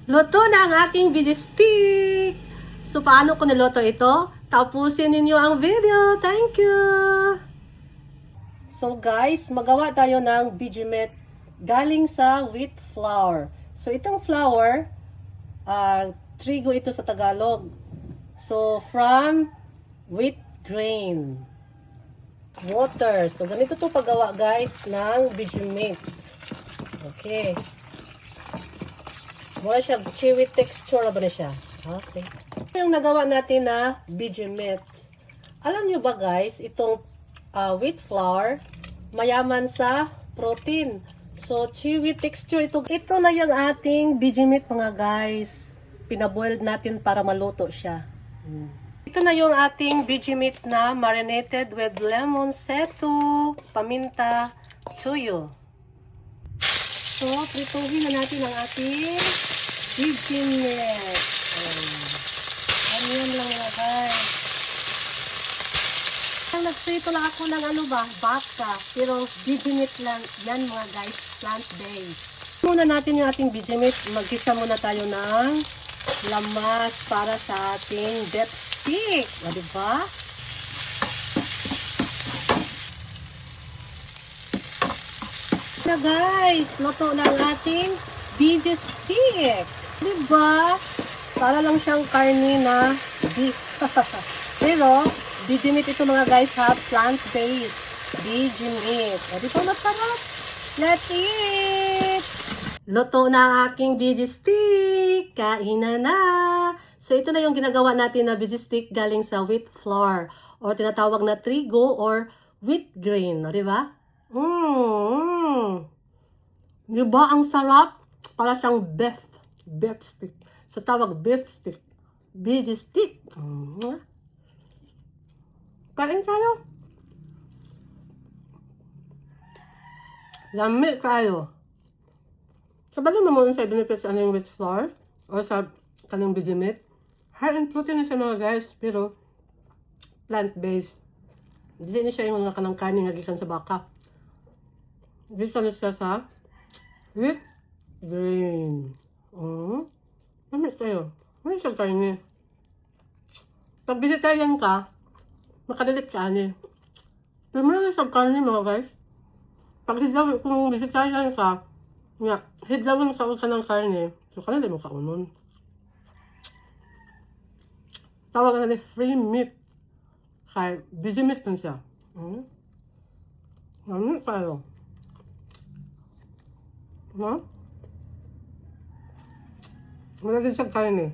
Luto na ang aking veggie stick! So, paano ko niluto ito? Tapusin ninyo ang video. Thank you! So guys, magawa tayo ng Vegemite galing sa wheat flour. So, itong flour, trigo ito sa Tagalog. So, from wheat grain. Water. So, ganito to paggawa guys ng Vegemite. Okay. Wala siya, chewy texture ba na siya? Okay. Ito yung nagawa natin na Vegemite. Alam nyo ba guys, itong wheat flour, mayaman sa protein. So, chewy texture ito. Ito na yung ating Vegemite mga guys. Pinaboiled natin para maluto siya. Ito na yung ating Vegemite na marinated with lemon, setu, paminta, tuyo. So, prituhin na natin ang ating Vegemite. Ganyan lang mga guys. Nagprito lang ako ng baka. Pero Vegemite lang yan mga guys, plant-based. Muna natin yung ating Vegemite. Mag-gisa muna tayo ng lamas para sa ating beef stick. O, diba? Na guys, luto na ang ating veggie stick. Diba? Para lang siyang karne na beef. Pero, Vegemite ito mga guys ha, plant-based Vegemite. O, diba masarap? Let's eat! Luto na ang aking veggie stick. Kainan na! So, ito na yung ginagawa natin na veggie stick galing sa wheat flour or tinatawag na trigo or wheat grain. O, diba? Diba ang sarap? Para siyang beef stick. So, tawag beef stick. Veggie stick. Kain tayo. Lamig tayo. Sabalan mo muna sa benefits yung wheat flour o sa kanyang Vegemite. High in protein na siya mga guys, pero plant-based. Hindi na siya yung mga kanang kanin nga gikan sa baka. Dito na siya sa wheat grain. Lamig tayo. May siya kainin. Pag vegetarian ka, makadalit ka ani. Pero meron sa karne mga guys. Pag hidlawin, kung vegetarian ka, hidlawin ka ng karne, so kanila mo kaunon. Tawag na free meat. Kaya, Vegemite na siya. Ano tayo? Malagay sa karne.